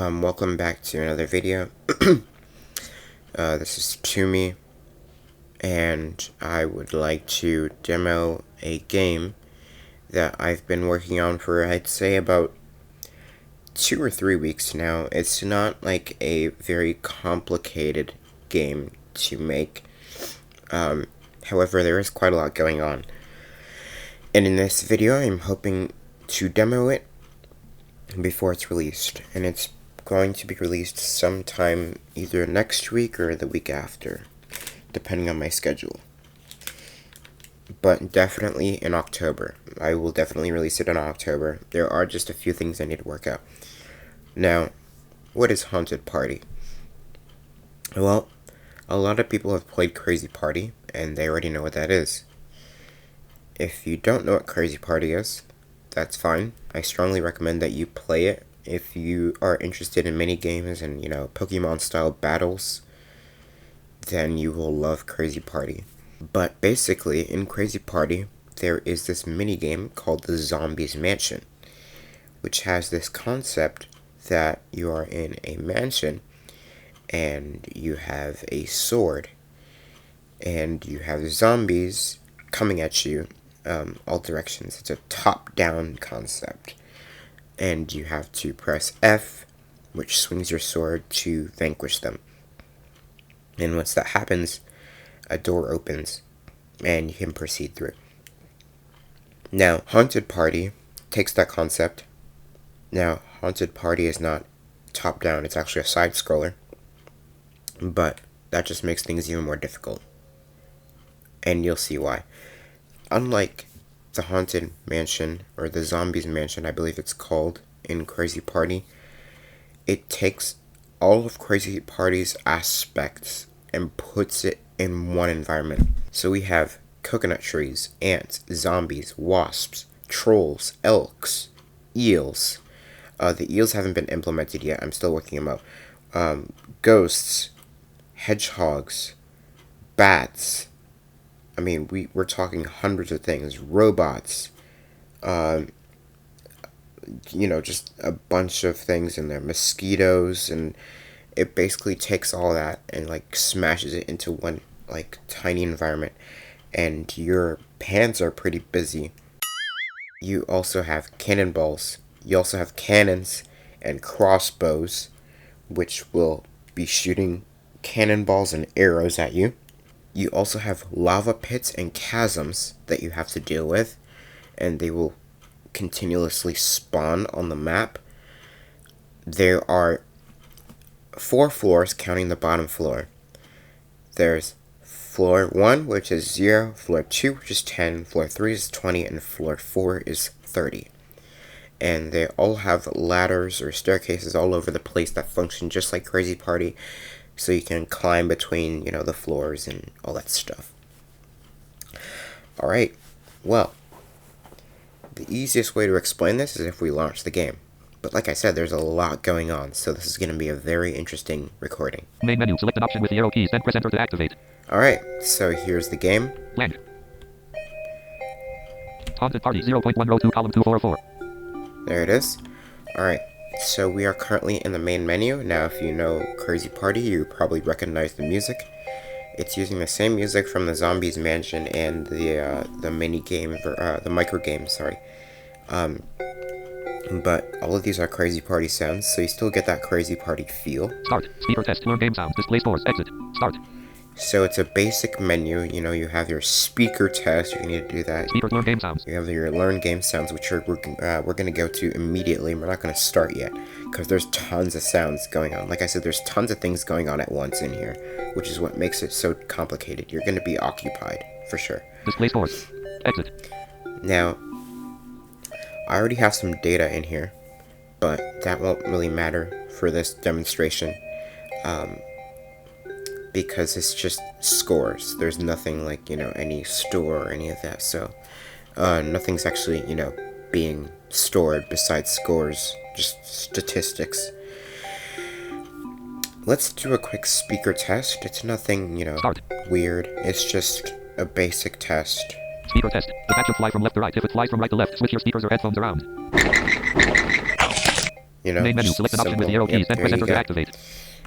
Welcome back to another video. This is Toomey, and I would like to demo a game that I've been working on for, I'd say, about 2 or 3 weeks now. It's not like a very complicated game to make. However, there is quite a lot going on. And in this video, I'm hoping to demo it before it's released, and it's going to be released sometime either next week or the week after, depending on my schedule. But definitely in October. I will definitely release it in October. There are just a few things I need to work out. Now, what is Haunted Party? Well, a lot of people have played Crazy Party, and they already know what that is. If you don't know what Crazy Party is, that's fine. I strongly recommend that you play it if you are interested in mini games and, Pokemon style battles. Then you will love Crazy Party. But basically, in Crazy Party, there is this mini game called the Zombies Mansion, which has this concept that you are in a mansion and you have a sword and you have zombies coming at you all directions. It's a top-down concept, and you have to press F, which swings your sword, to vanquish them. And once that happens, a door opens and you can proceed through. Now, Haunted Party takes that concept. Now, Haunted Party is not top-down, it's actually a side-scroller, but that just makes things even more difficult, and you'll see why. Unlike the Haunted Mansion, or the Zombies Mansion, I believe it's called, in Crazy Party, it takes all of Crazy Party's aspects and puts it in one environment. So we have coconut trees, ants, zombies, wasps, trolls, elks, eels. The eels haven't been implemented yet, I'm still working them out. Ghosts, hedgehogs, bats. I mean, we're talking hundreds of things. Robots, just a bunch of things in there. Mosquitoes, and it basically takes all that and, smashes it into one, tiny environment. And your hands are pretty busy. You also have cannonballs. You also have cannons and crossbows, which will be shooting cannonballs and arrows at you. You also have lava pits and chasms that you have to deal with, and they will continuously spawn on the map. There are 4 floors, counting the bottom floor. There's floor 1, which is 0, floor 2, which is 10, floor 3 is 20, and floor 4 is 30. And they all have ladders or staircases all over the place that function just like Crazy Party, so you can climb between, the floors and all that stuff. Alright, well, the easiest way to explain this is if we launch the game. But like I said, there's a lot going on, so this is going to be a very interesting recording. Main menu, select an option with the arrow keys, then press enter to activate. Alright, so here's the game. Land. Haunted Party 0.1 row 2 column 244. There it is. Alright, so we are currently in the main menu. Now, if you know Crazy Party, you probably recognize the music. It's using the same music from the Zombies Mansion and the mini game, the micro game, sorry. But all of these are Crazy Party sounds, so you still get that Crazy Party feel. Start. Speaker test. Learn game sounds. Display stores. Exit. Start. So it's a basic menu. You have your speaker test. You need to do that. Speaker learn game sounds. You have your learn game sounds, which we're going to go to immediately. We're not going to start yet, because there's tons of sounds going on. Like I said, there's tons of things going on at once in here, which is what makes it so complicated. You're going to be occupied, for sure. Display stores. Exit. Now, I already have some data in here, but that won't really matter for this demonstration. Because it's just scores. There's nothing like, any store or any of that. So, nothing's actually, being stored besides scores, just statistics. Let's do a quick speaker test. It's nothing, Start. weird. It's just a basic test. Speaker test. The patch will fly from left to right. If it flies from right to left, switch your speakers or headphones around. you know, Main menu. Select an option with the arrow keys, then press enter to activate.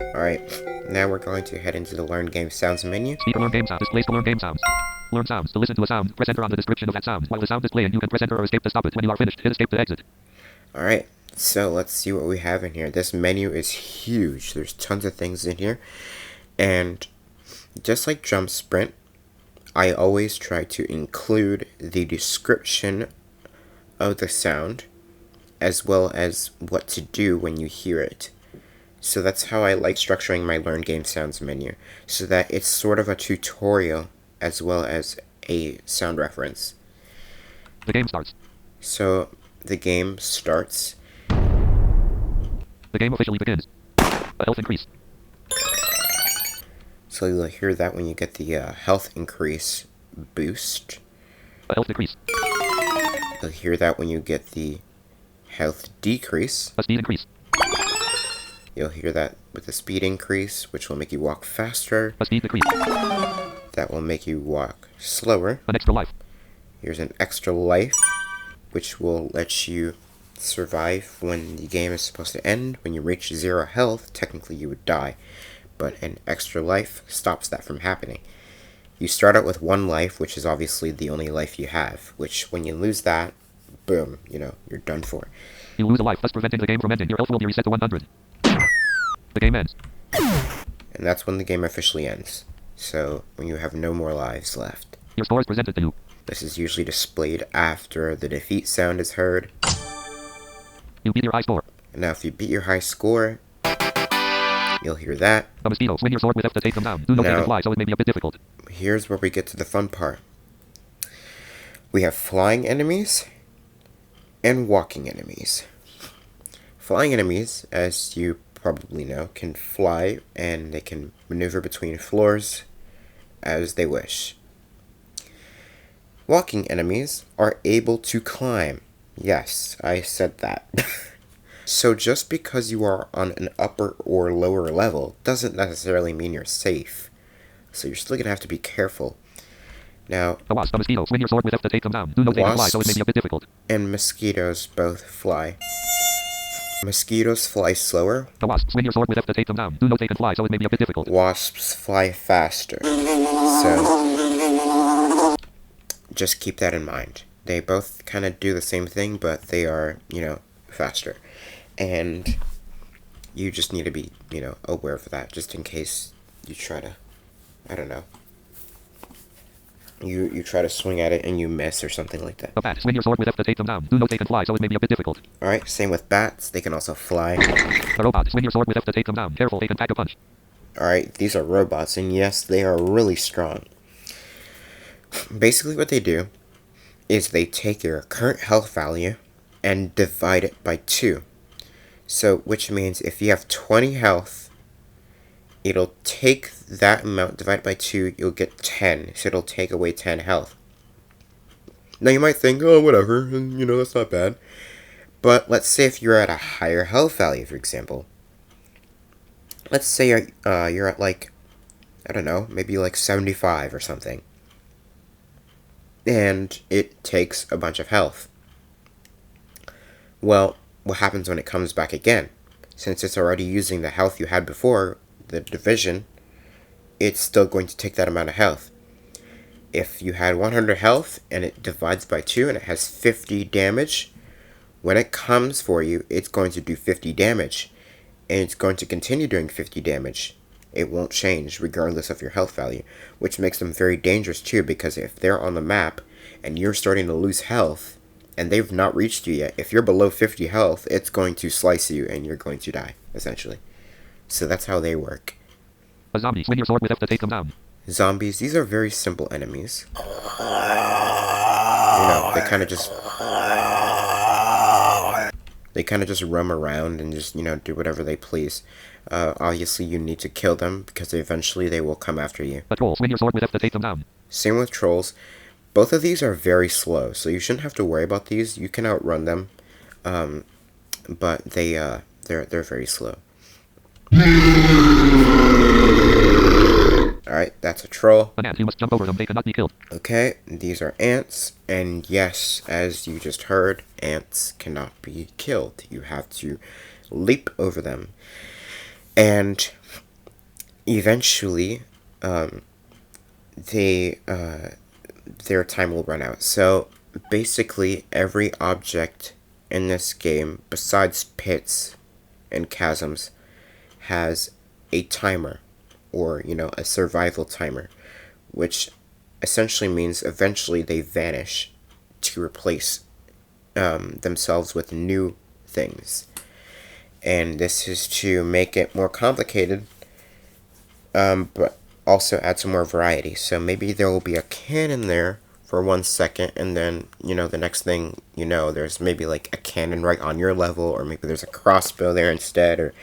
Alright, now we're going to head into the Learn Game Sounds menu. Speaker learn game sound. Displays to learn game sounds. Learn sounds. To listen to a sound, press enter on the description of that sound. While the sound is playing, you can press enter or escape to stop it. When you are finished, hit escape to exit. Alright, so let's see what we have in here. This menu is huge. There's tons of things in here. And just like Jump Sprint, I always try to include the description of the sound as well as what to do when you hear it. So that's how I like structuring my Learn Game Sounds menu, so that it's sort of a tutorial as well as a sound reference. The game starts. So the game starts. The game officially begins. A health increase. So you'll hear that when you get the health increase boost. A health decrease. You'll hear that when you get the health decrease. A speed increase. You'll hear that with the speed increase, which will make you walk faster. A speed decrease. That will make you walk slower. An extra life. Here's an extra life, which will let you survive when the game is supposed to end. When you reach 0 health, technically you would die, but an extra life stops that from happening. You start out with 1 life, which is obviously the only life you have, which when you lose that, boom, you're done for. You lose a life, thus preventing the game from ending. Your health will be reset to 100. The game ends. And that's when the game officially ends. So, when you have no more lives left. Your score is presented to you. This is usually displayed after the defeat sound is heard. You beat your high score. And now if you beat your high score, you'll hear that. A mosquito. Swing your sword with F to take them down. Do not take and fly, so it may be a bit difficult. Here's where we get to the fun part. We have flying enemies and walking enemies. Flying enemies, as you probably know, can fly and they can maneuver between floors as they wish. Walking enemies are able to climb. Yes, I said that. So just because you are on an upper or lower level doesn't necessarily mean you're safe. So you're still going to have to be careful. Now, a wasp, a mosquito. Swing your sword with F to take them down. Do not take and fly, so it may be a bit difficult. And mosquitoes both fly. Mosquitoes fly slower. A wasp. Swing your sword with F to take them down. Do not take and fly, so it may be a bit difficult. Wasps fly faster. So just keep that in mind. They both kind of do the same thing, but they are, faster. And you just need to be, aware of that, just in case you try to, I don't know, you try to swing at it and you miss or something like that. A bat. Swing your sword with F to take them down. Do not take and fly, so it may be a bit difficult. Alright, same with bats. They can also fly. A robot. Swing your sword with F to take them down. Careful, they can pack a punch. Alright, these are robots, and yes, they are really strong. Basically what they do is they take your current health value and divide it by 2. So, which means if you have 20 health, it'll take that amount, divide by 2, you'll get 10. So it'll take away 10 health. Now you might think, oh, whatever, and that's not bad. But let's say if you're at a higher health value, for example. Let's say you're at like, I don't know, maybe like 75 or something. And it takes a bunch of health. Well, what happens when it comes back again? Since it's already using the health you had before the division, it's still going to take that amount of health. If you had 100 health and it divides by 2 and it has 50 damage, when it comes for you, it's going to do 50 damage. And it's going to continue doing 50 damage. It won't change regardless of your health value, which makes them very dangerous too, because if they're on the map and you're starting to lose health and they've not reached you yet, if you're below 50 health, it's going to slice you and you're going to die, essentially. So that's how they work. A zombie. Swing your sword with F to take them down. Zombies, these are very simple enemies. They kind of just roam around and just, do whatever they please. Obviously, you need to kill them because eventually they will come after you. A troll. Swing your sword with F to take them down. Same with trolls. Both of these are very slow, so you shouldn't have to worry about these. You can outrun them, but they're very slow. Alright, that's a troll. An ant. You must jump over them. They cannot be killed. Okay, these are ants, and yes, as you just heard, ants cannot be killed. You have to leap over them, and eventually, they their time will run out. So basically, every object in this game, besides pits and chasms, has a timer, or a survival timer, which essentially means eventually they vanish to replace themselves with new things. And this is to make it more complicated, but also add some more variety. So maybe there will be a cannon there for 1 second, and then, the next thing there's maybe like a cannon right on your level, or maybe there's a crossbow there instead, or,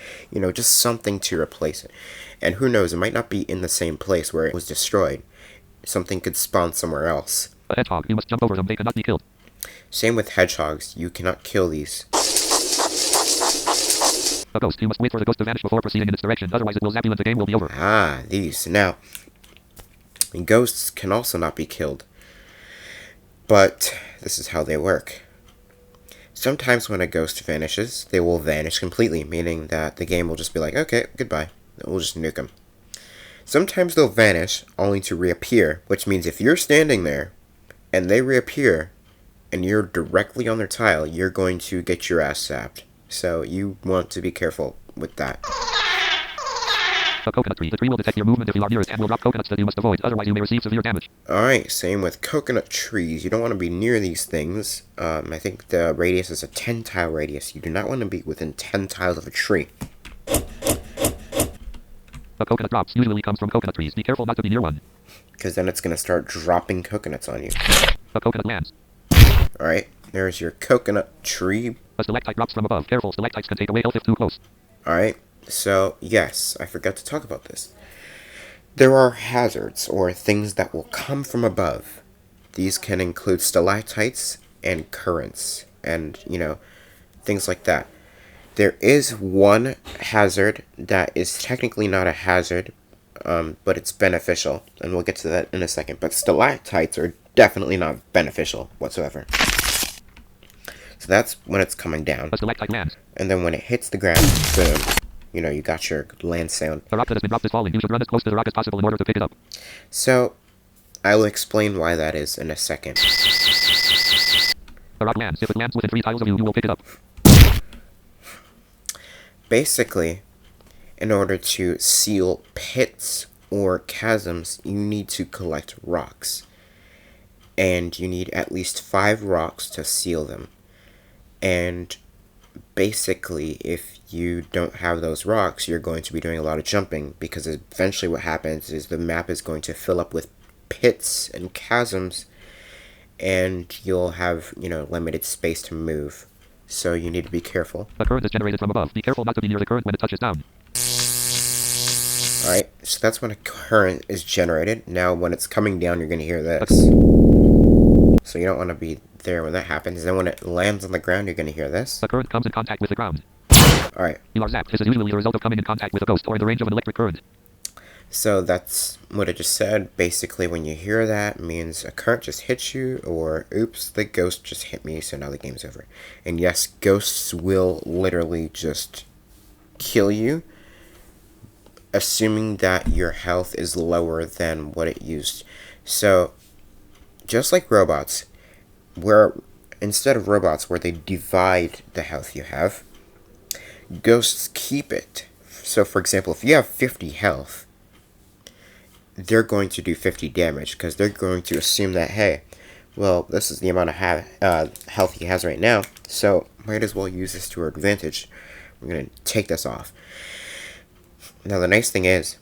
just something to replace it. And who knows, it might not be in the same place where it was destroyed. Something could spawn somewhere else. A hedgehog, you must jump over them, they cannot be killed. Same with hedgehogs, you cannot kill these. A ghost, you must wait for the ghost to vanish before proceeding in its direction, otherwise it will zap you and the game will be over. Ah, these. Now, ghosts can also not be killed. But this is how they work. Sometimes when a ghost vanishes, they will vanish completely, meaning that the game will just be like, okay, goodbye. We'll just nuke them. Sometimes they'll vanish, only to reappear, which means if you're standing there, and they reappear, and you're directly on their tile, you're going to get your ass zapped. So you want to be careful with that. A coconut tree. The tree will detect your movement if you are near it and will drop coconuts that you must avoid, otherwise you may receive severe damage. Alright, same with coconut trees. You don't want to be near these things. I think the radius is a 10 tile radius. You do not want to be within 10 tiles of a tree. A coconut drops usually comes from coconut trees. Be careful not to be near one. Because then it's going to start dropping coconuts on you. A coconut lands. Alright, there's your coconut tree. A stalactite drops from above. Careful, stalactites can take away health if too close. Alright, so yes, I forgot to talk about this. There are hazards, or things that will come from above. These can include stalactites and currents, and, things like that. There is one hazard that is technically not a hazard, but it's beneficial, and we'll get to that in a second. But stalactites are definitely not beneficial whatsoever. So that's when it's coming down. A stalactite lands. And then when it hits the ground, boom. You got your land sound. A rock that has been dropped is falling. You should run as close to the rock as possible in order to pick it up. So, I will explain why that is in a second. A rock lands. If it lands within 3 tiles of you, you will pick it up. Basically, in order to seal pits or chasms, you need to collect rocks. And you need at least 5 rocks to seal them. And basically, if you don't have those rocks, you're going to be doing a lot of jumping, because eventually what happens is the map is going to fill up with pits and chasms, and you'll have, limited space to move. So you need to be careful. A current is generated from above. Be careful not to be near the current when it touches down. Alright, so that's when a current is generated. Now when it's coming down, you're going to hear this. So you don't want to be there when that happens. Then when it lands on the ground, you're going to hear this. The current comes in contact with the ground. Alright. You are zapped. This is usually the result of coming in contact with a ghost or in the range of an electric current. So that's what I just said. Basically, when you hear that, it means a current just hit you, or oops, the ghost just hit me, so now the game's over. And yes, ghosts will literally just kill you, assuming that your health is lower than what it used. So, just like robots, where instead of robots where they divide the health you have, ghosts keep it. So, for example, if you have 50 health, they're going to do 50 damage, because they're going to assume that, hey, well, this is the amount of health he has right now, so might as well use this to our advantage. We're going to take this off. Now, the nice thing is,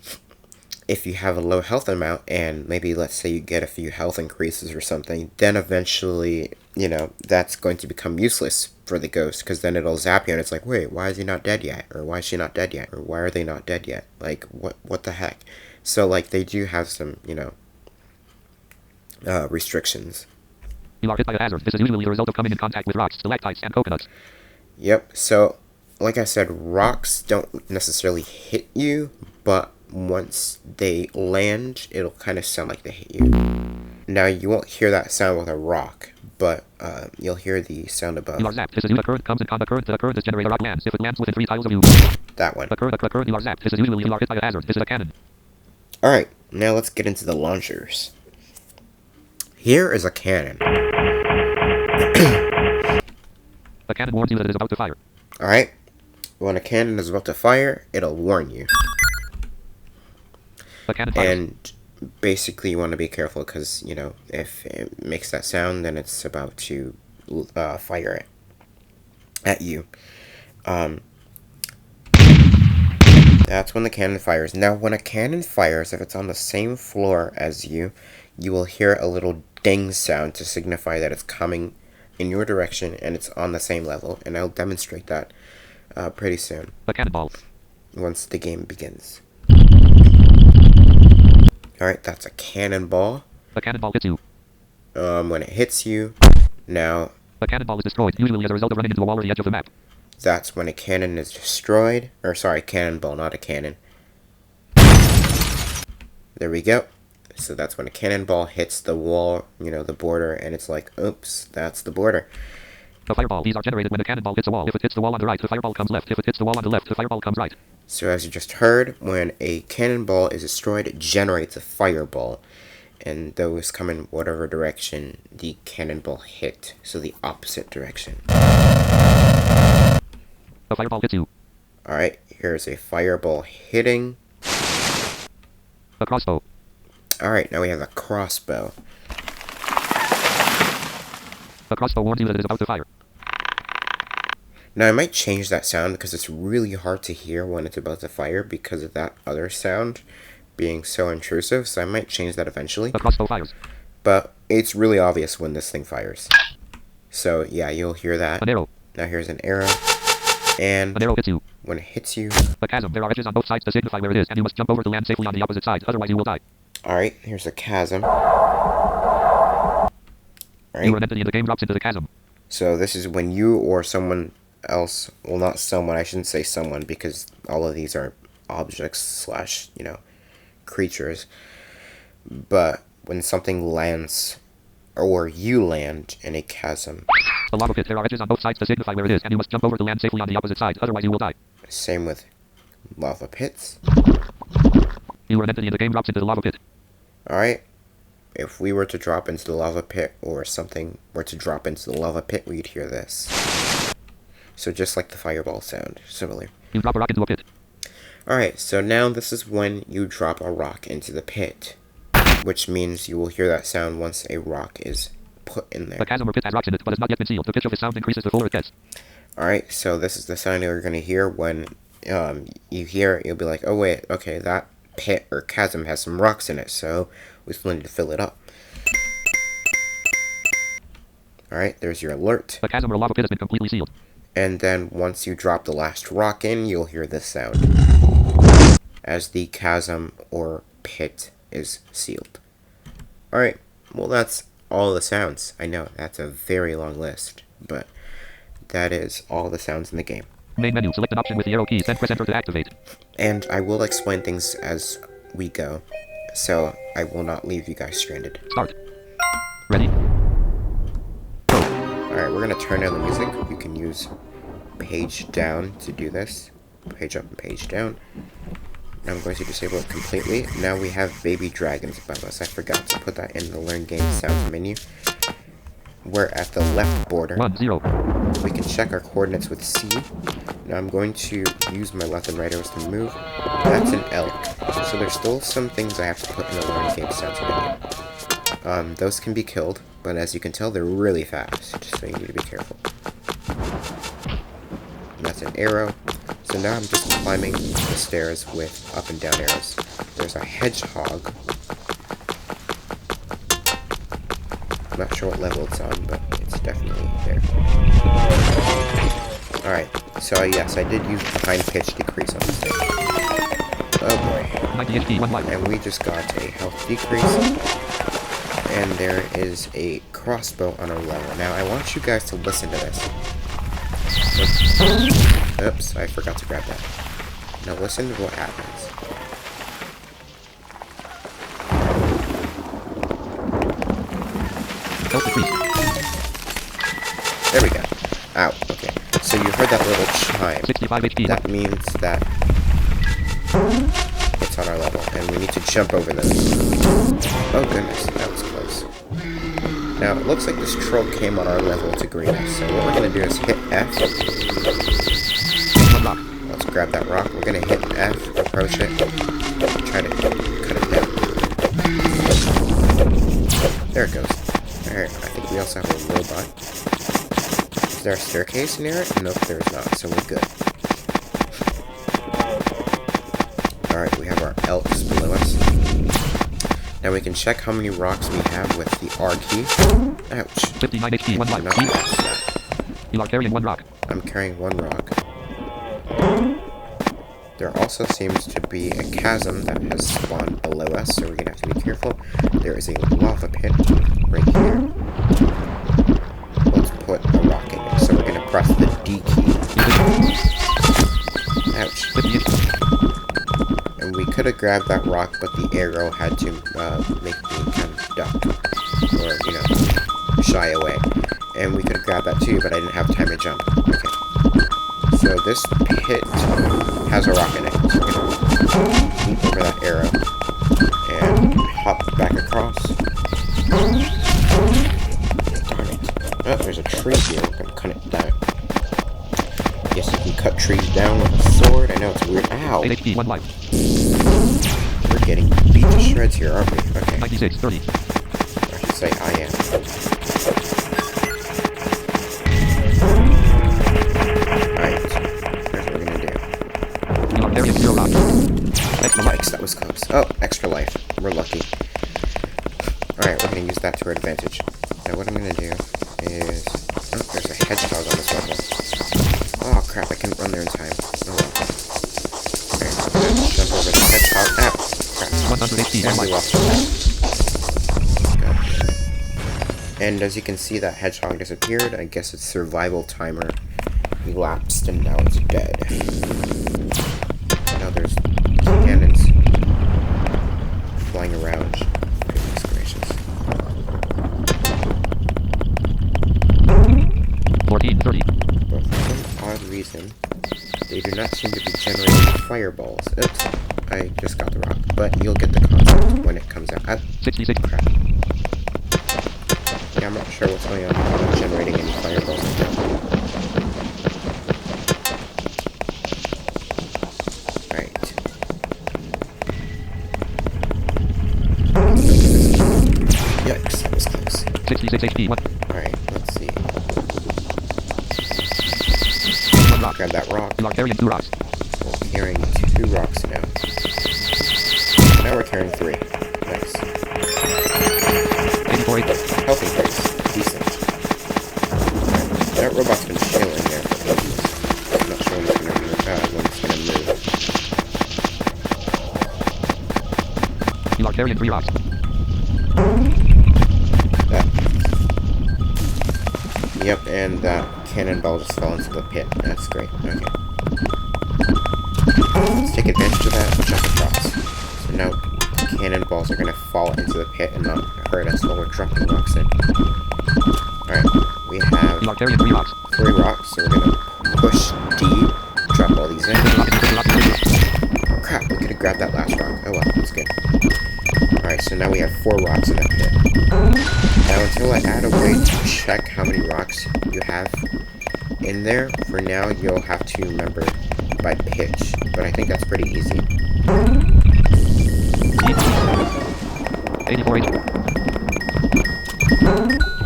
if you have a low health amount, and maybe, let's say, you get a few health increases or something, then eventually, that's going to become useless for the ghost, because then it'll zap you, and it's like, wait, why is he not dead yet? Or why is she not dead yet? Or why are they not dead yet? Like, what the heck? So, they do have some, restrictions. You are hit by a hazard. This is usually the result of coming in contact with rocks, stalactites, and coconuts. Yep, so, like I said, rocks don't necessarily hit you, but once they land, it'll kind of sound like they hit you. Now, you won't hear that sound with a rock, but you'll hear the sound above. You are zapped. This is a current comes in combat current. The current is generator rock lands. If it lands within 3 tiles of you. That one. The current you are zapped. This is usually you are hit by a hazard. This is a cannon. Alright, now let's get into the launchers. Here is a cannon. The cannon warns you that it is about to fire. Alright, when a cannon is about to fire, it'll warn you. The cannon fires. And basically you want to be careful because, you know, if it makes that sound, then it's about to fire it at you. That's when the cannon fires. Now, when a cannon fires, if it's on the same floor as you, you will hear a little ding sound to signify that it's coming in your direction and it's on the same level. And I'll demonstrate that pretty soon. The cannonball. Once the game begins. Alright, that's a cannonball. The cannonball hits you. When it hits you, now... The cannonball is destroyed, usually as a result of running into a wall or the edge of the map. That's when a cannon is destroyed. Or, sorry, cannonball, not a cannon. There we go. So that's when a cannonball hits the wall, you know, the border, and it's like, oops, that's the border. The fireball. These are generated when a cannonball hits a wall. If it hits the wall on the right, the fireball comes left. If it hits the wall on the left, the fireball comes right. So as you just heard, when a cannonball is destroyed, it generates a fireball. And those come in whatever direction the cannonball hit. So the opposite direction. The fireball hits you. Alright, here's a fireball hitting. The crossbow. Alright, now we have a crossbow. The crossbow warns you that it is about to fire. Now I might change that sound because it's really hard to hear when it's about to fire because of that other sound being so intrusive, so I might change that eventually. The crossbow fires. But it's really obvious when this thing fires. So yeah, you'll hear that. An arrow. Now here's an arrow. And an arrow hits you. When it hits you... The chasm. There are edges on both sides to signify where it is, and you must jump over to land safely on the opposite side, otherwise you will die. Alright, here's a chasm. Right. You are an entity and the game drops into the chasm. So this is when you or someone else, well not someone, I shouldn't say someone because all of these are objects slash, you know, creatures. But when something lands, or you land in a chasm. A lava pit. There are edges on both sides to signify where it is, and you must jump over to land safely on the opposite side, otherwise you will die. Same with lava pits. You are an entity and the game drops into the lava pit. Alright. If we were to drop into the lava pit, or something were to drop into the lava pit, we'd hear this. So just like the fireball sound, similar. You drop a rock into a pit. Alright, so now this is when you drop a rock into the pit. Which means you will hear that sound once a rock is put in there. The chasm or pit has rocks in it, but has not yet been sealed. The pitch of the sound increases the fuller it gets. Alright, so this is the sound you're going to hear when you hear it. You'll be like, oh wait, okay, that pit or chasm has some rocks in it, so we still need to fill it up. Alright, there's your alert. The chasm or lava pit has been completely sealed. And then once you drop the last rock in, you'll hear this sound. As the chasm or pit is sealed. Alright, well that's all the sounds. I know, that's a very long list, but that is all the sounds in the game. Main menu, select an option with the arrow keys, then press enter to activate. And I will explain things as we go, so I will not leave you guys stranded. Start. Ready? Alright, we're going to turn down the music. You can use page down to do this. Page up and page down. I'm going to disable it completely. Now we have baby dragons above us. I forgot to put that in the Learn Game Sounds menu. We're at the left border. 1, 0. We can check our coordinates with C. Now I'm going to use my left and right arrows to move. That's an elk. So there's still some things I have to put in the Learn Game Sounds menu. Those can be killed, but as you can tell, they're really fast, so you need to be careful. And that's an arrow. So now I'm just climbing the stairs with up and down arrows. There's a hedgehog. I'm not sure what level it's on, but it's definitely there. Alright, so yes, I did use behind pitch decrease on this thing. Oh boy. 90 HP, 1 life. And we just got a health decrease. And there is a crossbow on our level. Now I want you guys to listen to this. Oops, I forgot to grab that. Now listen to what happens. Health decrease. There we go. Ow, okay. So you heard that little chime. 65 HP. That means that it's on our level, and we need to jump over those. Oh goodness, that was close. Now, it looks like this troll came on our level to greet us, so what we're going to do is hit F. One rock. Let's grab that rock. We're going to hit F, approach it, try to cut it down. There it goes. Alright, I think we also have a robot. Is there a staircase near it? Nope, there's not, so we're good. Alright, we have our elks below us. Now we can check how many rocks we have with the R key. Ouch. 59 HP, one Do life. not pass that. You are carrying one rock. I'm carrying one rock. There also seems to be a chasm that has spawned below us, so we're gonna have to be careful. There is a lava pit right here. Let's put a rock in it. So we're gonna press the D key. Ouch. 58. And we could have grabbed that rock, but the arrow had to make me kind of duck. Or, you know, shy away. And we could have grabbed that too, but I didn't have time to jump. Okay. So this pit has a rock in it. So we're going to leap over that arrow and hop back across. Darn it. Oh, there's a tree here. We're going to cut it down. Yes, you can cut trees down with a sword. I know it's weird. Ow! 8 HP, one life. We're getting beat to shreds here, aren't we? Okay. 96, 30. I should say I am. Alright. Here's what we're gonna do. You are carrying 0 rock. Extra life. Yikes, that was close. Oh, extra life. We're lucky. Alright, we're gonna use that to our advantage. Now what I'm gonna do is... Oh, there's a hedgehog on this level. Oh crap, I couldn't run there in time. Oh well. Alright, jump over the hedgehog. Ow! Crap. 100 HP, And one we life. lost our life. God damn it. And as you can see, that hedgehog disappeared. I guess its survival timer elapsed and now it's dead. Now there's cannons flying around. Goodness gracious. 14, 30. But for some odd reason, they do not seem to be generating fireballs. Oops, I just got the rock. But you'll get the concept when it comes out. Ah, 66. crap. Yeah, I'm not sure what's going on. I'm not generating any fireballs right now. Right. Yikes, that was close. 66 HP, one. Alright, let's see. One rock. Grab that rock. You are carrying 2 rocks. We're carrying 2 rocks now. Now we're carrying 3. Nice. 84 HP. Health increase. Decent. Alright, that robot's been chilling there for ages. I'm not sure when it's gonna move. You are carrying 3 rocks. That. Yep, and that cannonball just fell into the pit. That's great. Okay. Let's take advantage of that and jump across. So now cannonballs are gonna fall into the pit and not hurt us while we're dropping rocks in. Alright, we have You are carrying 3 rocks. 3 rocks, so we're gonna push D, drop all these in. Crap, we could have grabbed that last rock. Oh well, that's good. Alright, so now we have 4 rocks in that pit. Now, until I add a way to check how many rocks you have in there, for now you'll have to remember by pitch, but I think that's pretty easy. 84 HP.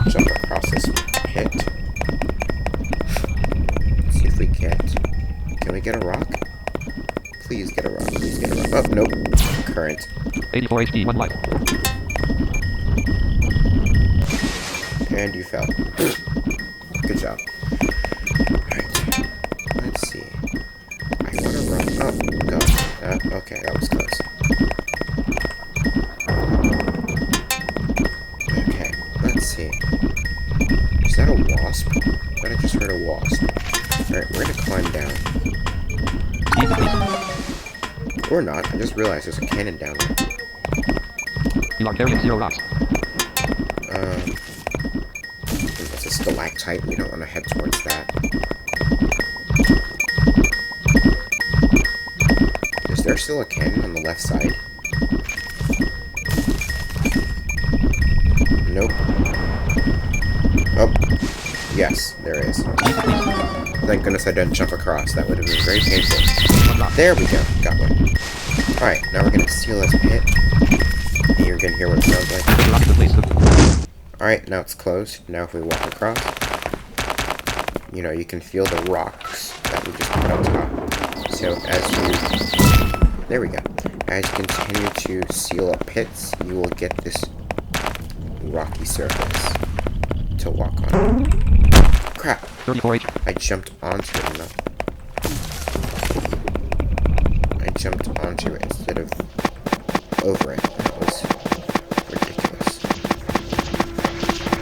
Jump across this pit. Let's see if we can't. Can we get a rock? Please get a rock. Please get a rock. Oh, nope. Current. 84 HP, 1 life. And you fell. Good job. Alright. Let's see. I want to run. Oh, God. Okay, that was close. Okay, let's see. Is that a wasp? I thought I just heard a wasp. Alright, we're gonna climb down. Or not. I just realized there's a cannon down there. You are carrying 0 rocks. It's a stalactite. We don't want to head towards that. Is there still a cannon on the left side? Nope. Oh. Yes, there is. Thank goodness I didn't jump across. That would have been very painful. There we go. Got one. Alright, now we're going to seal this pit. And you're going to hear what it sounds like. Alright, now it's closed. Now if we walk across, you know, you can feel the rocks that we just put on top. So as you... There we go. As you continue to seal up pits, you will get this rocky surface to walk on. Crap! 34H. I jumped onto it, no. I jumped onto it instead of over it. That was ridiculous.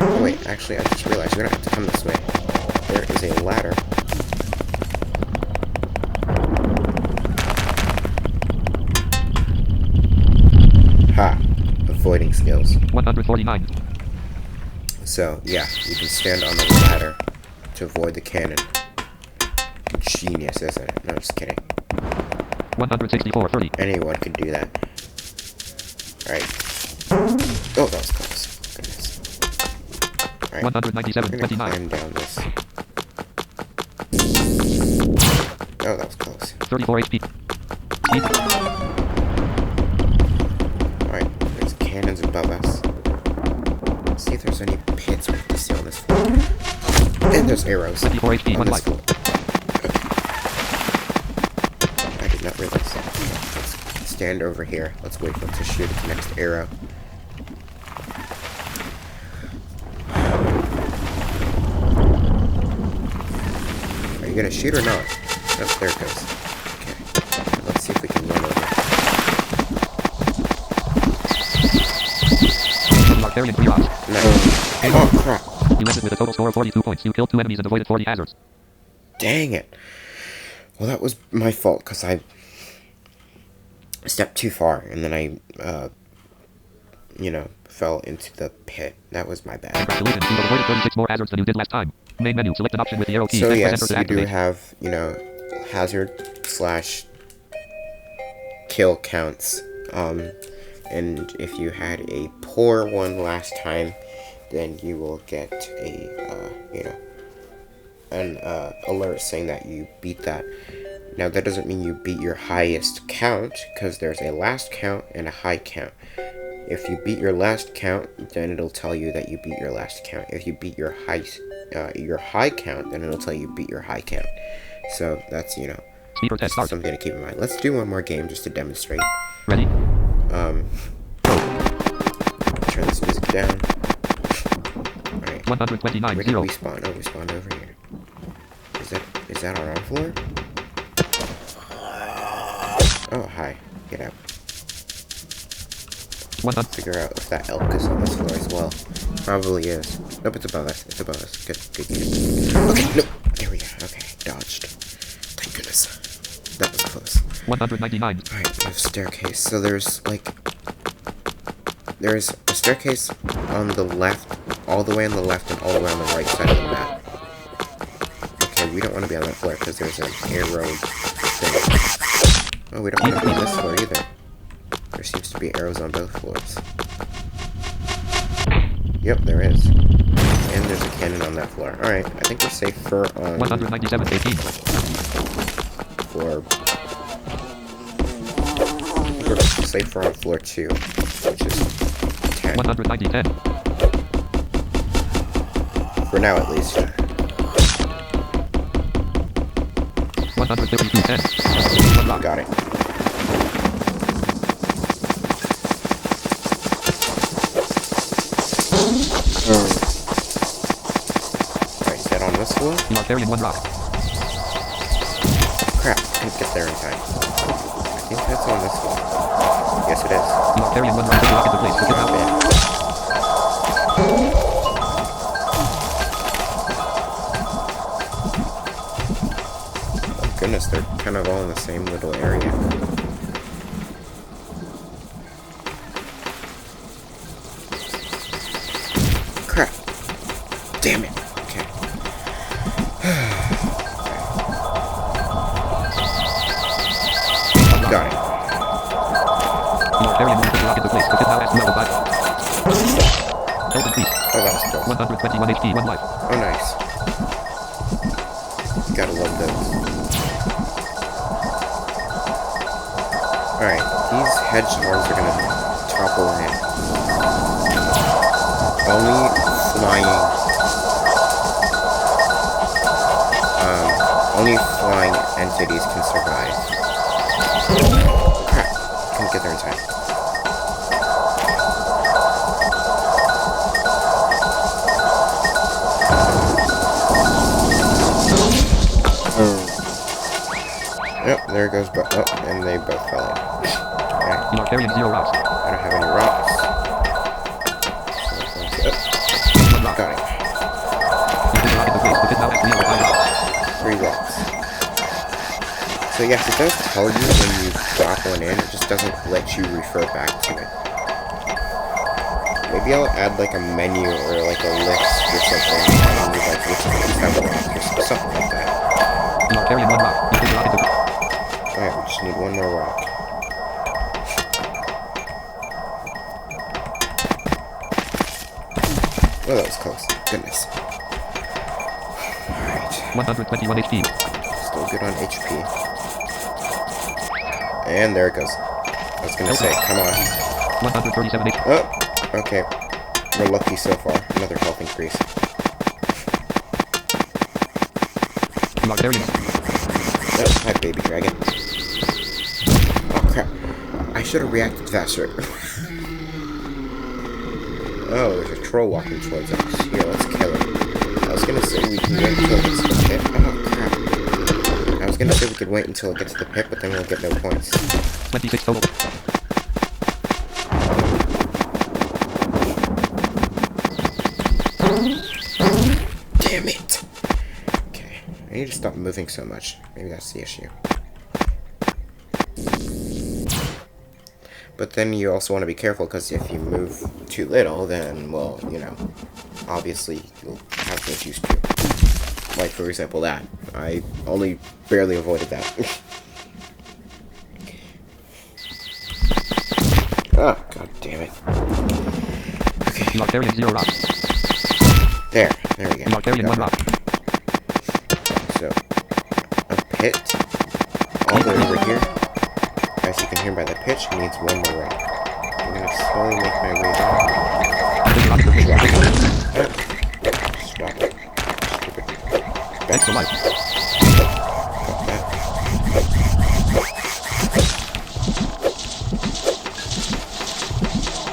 Oh wait, actually I just realized we don't have to come this way. There is a ladder. Ha! Avoiding skills. 149. So, yeah, you can stand on the ladder to avoid the cannon. Genius, isn't it? No, just kidding. 164.30. Anyone can do that. Alright. Oh, that was close. Goodness. Alright. 197.29. Climb down this. Oh, that was close. 34 HP. Speed. Alright, there's cannons above us. Let's see if there's any pits we have to see on this floor. And there's arrows 54 HP. on One this life. floor. I did not realize that. Let's stand over here. Let's wait for it to shoot its next arrow. Are you gonna shoot or not? Oh, there it goes. Okay. Let's see if we can run over. Markarian 3 rocks. No. Oh, crap. You ended with a total score of 42 points. You killed 2 enemies and avoided 40 hazards. Dang it. Well, that was my fault, because I stepped too far, and then I, you know, fell into the pit. That was my bad. Congratulations, you have avoided 36 more hazards than you did last time. Main menu, select an option with the arrow key. So then press yes, enter to you do activate. have, you know, hazard slash kill counts. And if you had a poor one last time, then you will get a, you know, an alert saying that you beat that. Now that doesn't mean you beat your highest count, because there's a last count and a high count. If you beat your last count, then it'll tell you that you beat your last count. If you beat your high count, then it'll tell you beat your high count. So that's, you know, Speaker test start. something to keep in mind. Let's do one more game just to demonstrate. Ready? Turn this music down. Alright. 129. Where did 0. we spawn? Oh, we spawned over here. Is that on our floor? Oh, hi. Get out. 100. Figure out if that elk is on this floor as well. Probably is. Nope, it's above us. It's above us. Good, good, good. Okay, no. There we go. Okay, dodged. Thank goodness. That was close. 199. Alright, we have staircase. So there's a staircase on the left, all the way on the left and all the way on the right side of the map. Okay, we don't want to be on that floor because there's an arrow thing. Oh, we don't want to be on this floor either. There seems to be arrows on both floors. Yep, there is. And there's a cannon on that floor. Alright, I think we're safe for 197. 18. We're safe for on floor 2, which is 10. 190. 10. For now, at least. 152. 10. One rock. Got it. Alright, is that on this floor? You are carrying 1 rock. Crap, I couldn't get there in time. I think that's on this floor. Yes, it is. You are carrying 1 rock. Put the rock into place. Put your Not rock. bad. Oh goodness, they're kind of all in the same little area. Crap. Damn it. Barbarian 1 put the rock into place. Defend now at level 5. Health increase. Oh, that was close. 121 HP, 1 life. Oh, nice. Gotta love those. Alright, these hedgehogs are gonna topple in. Only flying entities can survive. Crap, couldn't get there in time. Yep, there goes both. Oh, and they both fell in. Alright. You are carrying 0 rocks. I don't have any rocks. One rock. Got it. You put the rock into place. Defend now at level 5 rocks. 3 rocks. So yes, it does tell you when you drop one in, it just doesn't let you refer back to it. Maybe I'll add like a menu or like a list or something, and like which ones have rock or something like that. You are carrying 1 rock. You put the rock into Alright, we just need one more rock. Well, that was close. Goodness. Alright. 121 HP. Still good on HP. And there it goes. I was gonna say, come on. 137 HP. Oh, okay. We're lucky so far. Another health increase. You are carrying. Oh, hi, baby dragon. Oh, crap. I should have reacted faster. Oh, there's a troll walking towards us. Here, let's kill him. I was gonna say we can wait until it gets to the pit. Oh, crap. I was gonna say we could wait until it gets to the pit, but then we'll get no points. 26 total. Damn it! Okay, I need to stop moving so much. Maybe that's the issue. But then you also want to be careful, because if you move too little, then, well, you know, obviously you'll have issues too. Like, for example, that. I only barely avoided that. Oh, god damn it. Okay. You are carrying 0 rocks. There we go. You are carrying 1 rock. So, a pit all the way over here. As you can hear by the pitch, it needs 1 more rock. I'm gonna slowly make my way down. Stop it. Stupid. Extra life. Got that.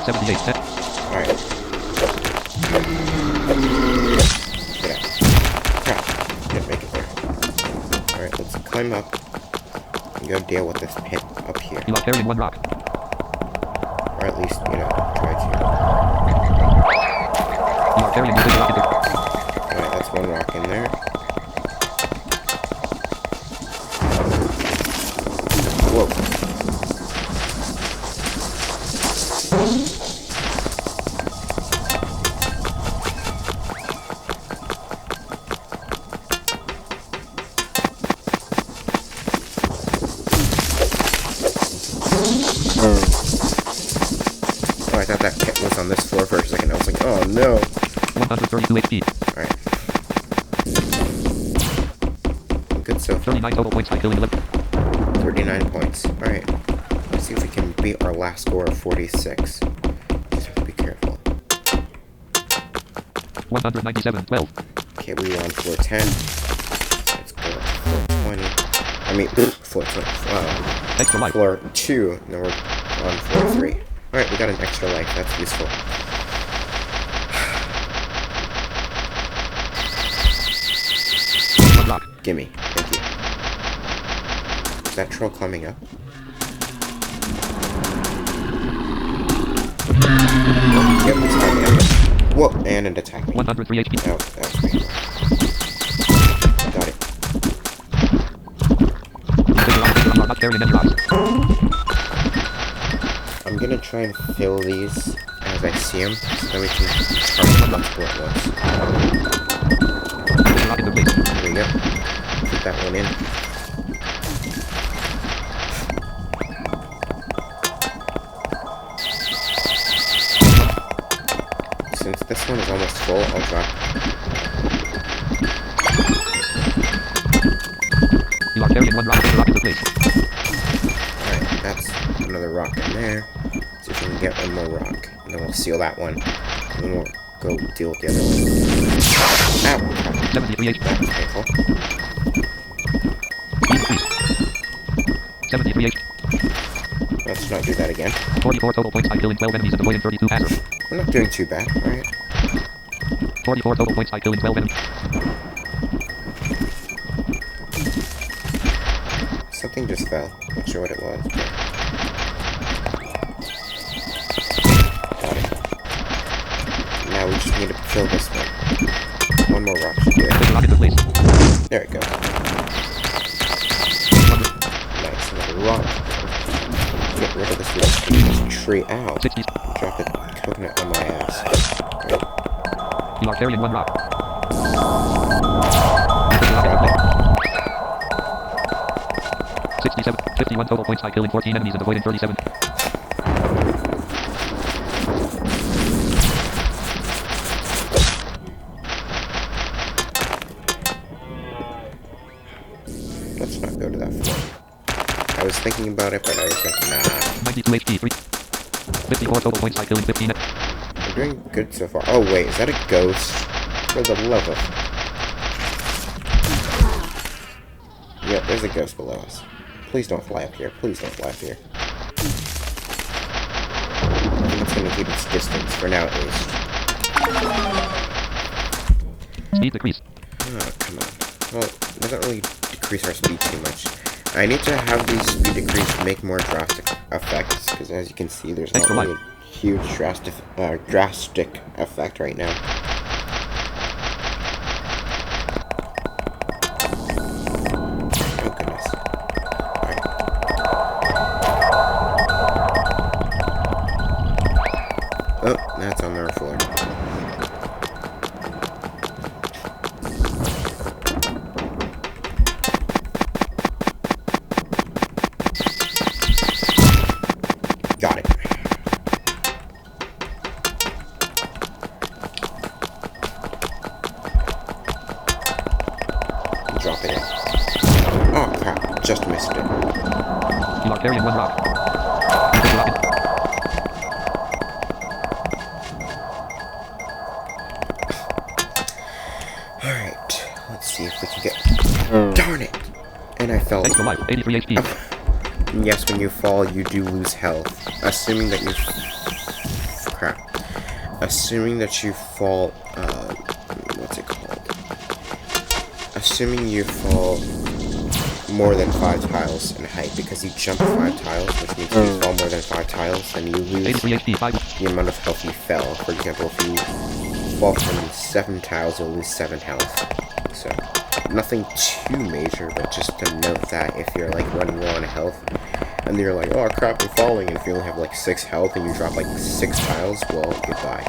78. Alright. Get out. Crap. Didn't make it there. Alright, let's climb up and go deal with this pit up here. You are carrying 1 rock. Or at least, you know, try to. You are carrying 1 rock into. Alright, that's 1 rock in there. Whoa. Oh, I thought that pit was on this floor for a second. I was like, oh no. 132 HP. Alright. Good so far. 39 total points by killing 11. 39 points. Alright. Let's see if we can beat our last score of 46. Just have to be careful. 197, 12. Okay, we were on floor 10. Let's go up to floor 20. I mean, floor 20. Extra life. Floor 2. And then we're on floor 3. Alright, we got an extra life. That's useful. One rock. Gimme. Thank you. Is that troll climbing up? Yep, he's climbing up. Whoa, and it attacked me. 103 HP. Oh, that was me. Got it. I'm not carrying any rocks. I'm gonna try and fill these as I see them, so that we can target multiple at once. Rock into place. There we go. Keep that one in. one is almost full. I'll drop. You are carrying one rock. The rock is replaced. Alright, that's another rock in there. See if we can get one more rock. And then we'll seal that one. And then we'll go deal with the other one. Ow! 73 HP. That was painful. Speed increased. 73 HP. Let's not do that again. 44 total points by killing 12 enemies and avoiding 32 passive. We're not doing too bad, alright? 44 total points by killing 12 enemies. Something just fell. Not sure what it was. But... Got it. Now we just need to kill this one. One more rock should do it. The rock is replaced. There it goes. Nice, another rock. Get rid of this tree. Ow. 60. Drop a coconut on my ass. Right. You are carrying one rock. Drop it. 67. 51 total points by killing 14 enemies and avoiding 37. Let's not go to that floor. I was thinking about it, but I was like, nah. 92 HP. 54 total points by killing 15. We're doing good so far. Oh wait, is that a ghost? For the love of... Yep, there's a ghost below us. Please don't fly up here. Please don't fly up here. I think it's gonna keep its distance, for now at least. Speed decrease. Oh, come on. Well, it doesn't really decrease our speed too much. I need to have the speed decrease make more drastic effects, because as you can see, there's not really a huge drastic effect right now. Oh goodness. Alright. Oh, that's on their floor. Got it. Drop it in. Oh crap, just missed it. You are carrying one rock. The rock is... Alright, let's see if we can get... Darn it! And I fell. Thanks to life. 83 HP. Yes, when you fall, you do lose health. Assuming that you... Crap. Assuming that you fall... what's it called? Assuming you fall more than 5 tiles in height, because you jump 5 tiles, which means if you fall more than 5 tiles, then you lose 83 HP. 5. the amount of health you fell. For example, if you fall from 7 tiles, you'll lose 7 health. So, nothing too major, but just to note that if you're like running low on health, and you're like, oh crap, I'm falling, and if you only have like 6 health and you drop like 6 tiles, well, goodbye.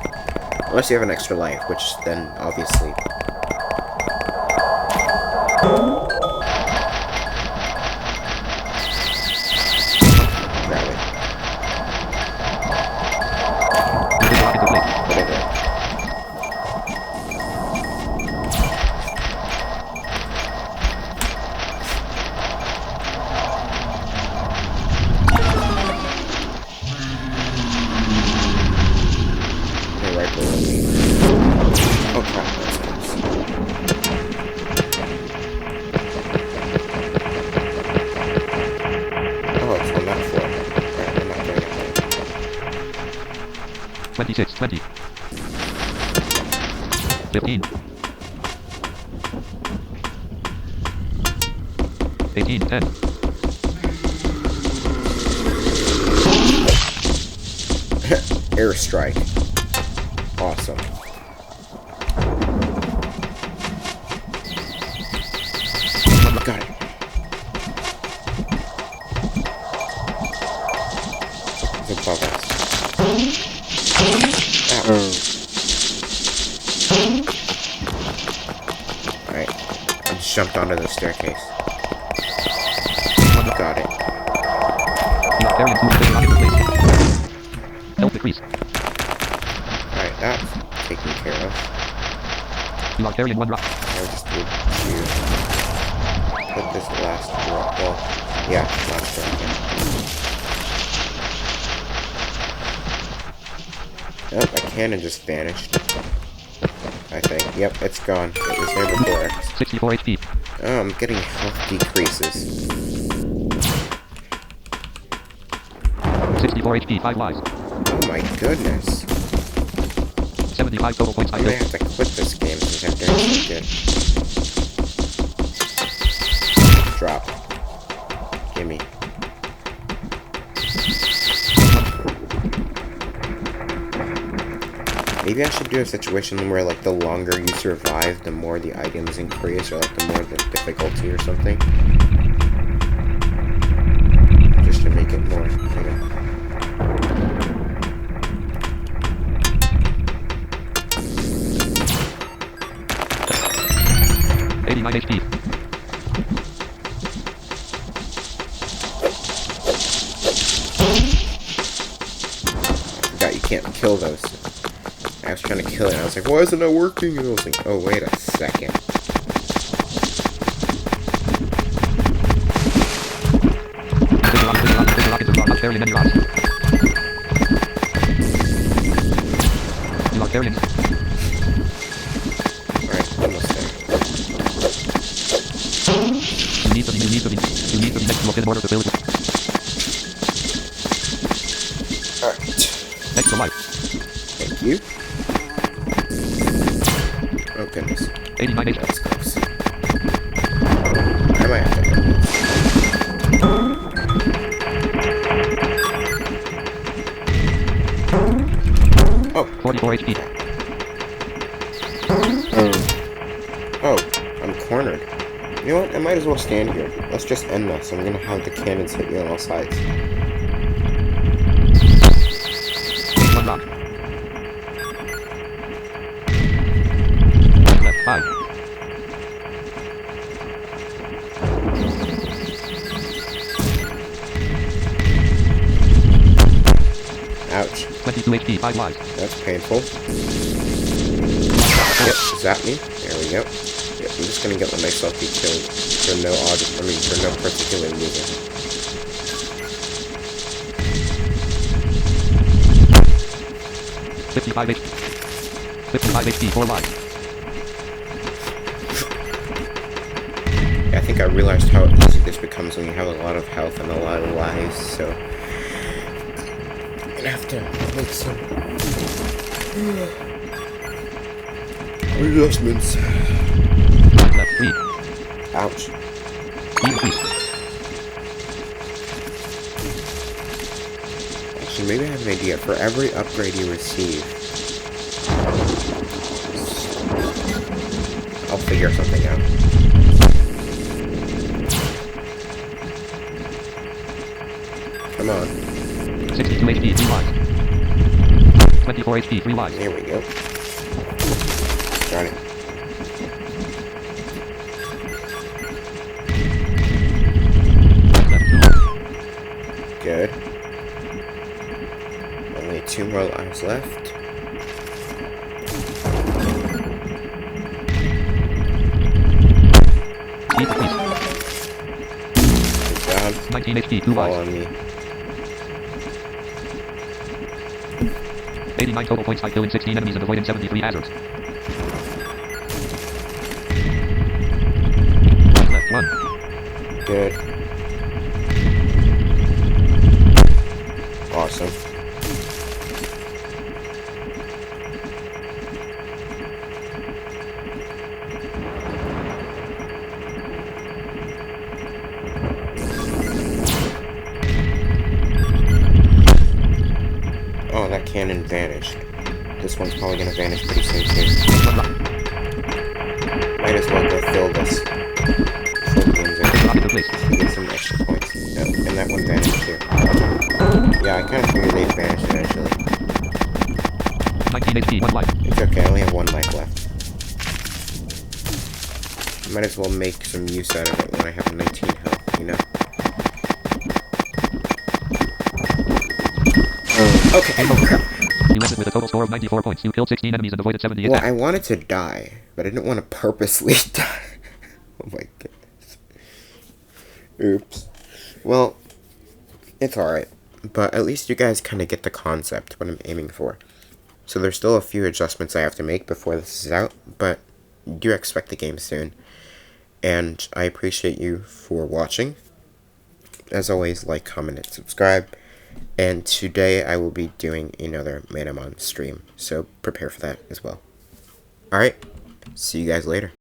Unless you have an extra life, which then obviously... Grab it. The rock is replaced. Whatever. They're right below me. Oh crap, that's close. Oh, it's on that floor. Alright, I'm not doing it. 26. 20. 15. 18. 10. Airstrike. Awesome. Got it. It's above us. Ow. Alright. I just jumped onto the staircase. Got it. You are carrying 2. The rock is replaced. Health decrease. Alright, that taken care of. You are carrying 1 rock. I just need to put this last rock. Well, yeah, last rock in. Oh, my cannon just vanished. I think. Yep, it's gone. It was there before. 64 HP. Oh, I'm getting health decreases. 64 HP, 5 lives. Oh my goodness. 75 total points. I may have to quit this game since I'm doing so good. Drop. Gimme. Maybe I should do a situation where, like, the longer you survive, the more the items increase, or, like, the more the difficulty or something. Just to make it more, you know. 89 HP. God, you can't kill those. I was trying to kill it, and I was like, why is it not working? And I was like, oh, wait a second. Carrying many rocks. You are carrying. Alright, almost there. You need to be next to look in order to build it. Alright. Extra life. Thank you. Oh, goodness. 89 HP. That's close. I might have to hit this. Oh. 44 HP. Oh, I'm cornered. You know what? I might as well stand here. Let's just end this. I'm gonna have the cannons hit me on all sides. 1 rock. Left 5. Ouch. 22 HP, 5 lives. That's painful. Yep, zap me. There we go. Yep, I'm just gonna get myself be killed for no for no particular reason. $55 HP. 55 HP, 4 lives. I think I realized how easy this becomes when you have a lot of health and a lot of lives, so I'm gonna have to make some adjustments. Left 3. Ouch. Increase. Actually, maybe I have an idea. For every upgrade you receive, I'll figure something out. Come on. 62 HP, 3 lives. 24 HP, 3 lives. There we go. Got it. Left 2. Good. Only 2 more lives left. Decrease. Good job. 19 HP, 2 Fall lives. on me. 89 total points by killing 16 enemies and avoiding 73 hazards. Left 1. Good. Awesome. Oh, that cannon vanished. This one's probably gonna vanish pretty soon too. Might as well go fill this. Fill the ends in. Rocket to place. Get some extra points. Yep, and that one vanished too. Yeah, I kind of figured they'd vanish eventually. 19 HP, 1 life. It's okay, I only have 1 life left. Might as well make some use out of it when I have 19 health, you know? Okay, oh crap. You ended with a total score of 94 points. You killed 16 enemies and avoided 70 Well, attacks. I wanted to die, but I didn't want to purposely die. Oh my goodness. Oops. Well, it's alright. But at least you guys kind of get the concept, what I'm aiming for. So there's still a few adjustments I have to make before this is out, but do expect the game soon. And I appreciate you for watching. As always, like, comment, and subscribe. And today I will be doing another Manamon stream, so prepare for that as well. Alright, see you guys later.